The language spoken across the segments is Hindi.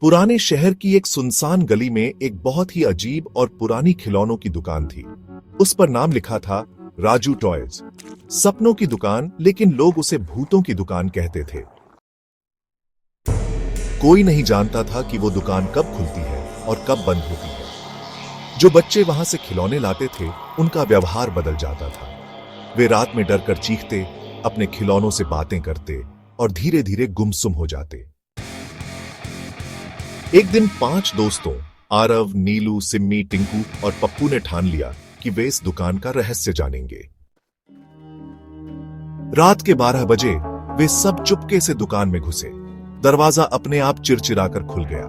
पुराने शहर की एक सुनसान गली में एक बहुत ही अजीब और पुरानी खिलौनों की दुकान थी। उस पर नाम लिखा था राजू टॉयज, सपनों की दुकान, लेकिन लोग उसे भूतों की दुकान कहते थे। कोई नहीं जानता था कि वो दुकान कब खुलती है और कब बंद होती है। जो बच्चे वहां से खिलौने लाते थे, उनका व्यवहार बदल जाता था। वे रात में डरकर चीखते, अपने खिलौनों से बातें करते और धीरे धीरे गुमसुम हो जाते। एक दिन 5 दोस्तों आरव, नीलू, सिम्मी, टिंकू और पप्पू ने ठान लिया कि वे इस दुकान का रहस्य जानेंगे। रात के 12 बजे वे सब चुपके से दुकान में घुसे। दरवाजा अपने आप चिरचिराकर खुल गया।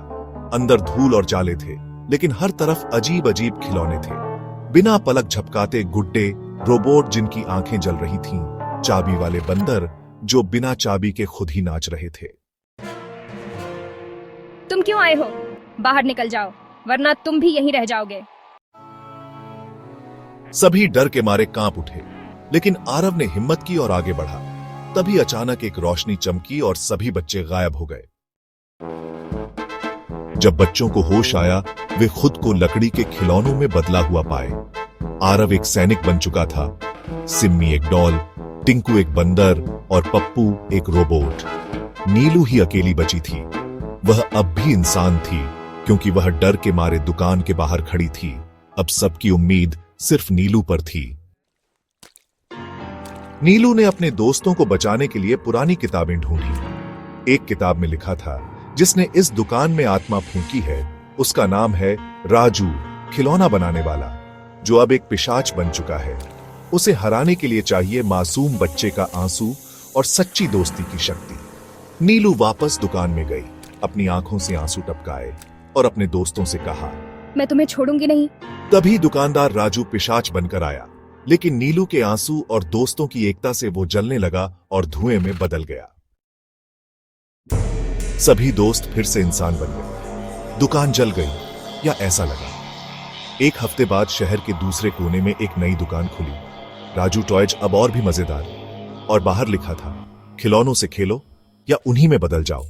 अंदर धूल और जाले थे, लेकिन हर तरफ अजीब अजीब खिलौने थे। बिना पलक झपकाते गुड्डे, रोबोट जिनकी आंखें जल रही थीं, चाबी वाले बंदर जो बिना चाबी के खुद ही नाच रहे थे। तुम क्यों आए हो? बाहर निकल जाओ, वरना तुम भी यहीं रह जाओगे। सभी डर के मारे कांप उठे, लेकिन आरव ने हिम्मत की और आगे बढ़ा। तभी अचानक एक रोशनी चमकी और सभी बच्चे गायब हो गए। जब बच्चों को होश आया, वे खुद को लकड़ी के खिलौनों में बदला हुआ पाए। आरव एक सैनिक बन चुका था, सिम्मी एक डॉल, टिंकू एक बंदर और पप्पू एक रोबोट। नीलू ही अकेली बची थी। वह अब भी इंसान थी, क्योंकि वह डर के मारे दुकान के बाहर खड़ी थी। अब सबकी उम्मीद सिर्फ नीलू पर थी। नीलू ने अपने दोस्तों को बचाने के लिए पुरानी किताबें ढूंढी। एक किताब में लिखा था, जिसने इस दुकान में आत्मा फूंकी है, उसका नाम है राजू, खिलौना बनाने वाला, जो अब एक पिशाच बन चुका है। उसे हराने के लिए चाहिए मासूम बच्चे का आंसू और सच्ची दोस्ती की शक्ति। नीलू वापस दुकान में गई, अपनी आंखों से आंसू टपकाए और अपने दोस्तों से कहा, मैं तुम्हें छोड़ूंगी नहीं। तभी दुकानदार राजू पिशाच बनकर आया, लेकिन नीलू के आंसू और दोस्तों की एकता से वो जलने लगा और धुएं में बदल गया। सभी दोस्त फिर से इंसान बन गए। दुकान जल गई, या ऐसा लगा। एक हफ्ते बाद शहर के दूसरे कोने में एक नई दुकान खुली। राजू टॉयज अब और भी मजेदार, और बाहर लिखा था, खिलौनों से खेलो या उन्हीं में बदल जाओ।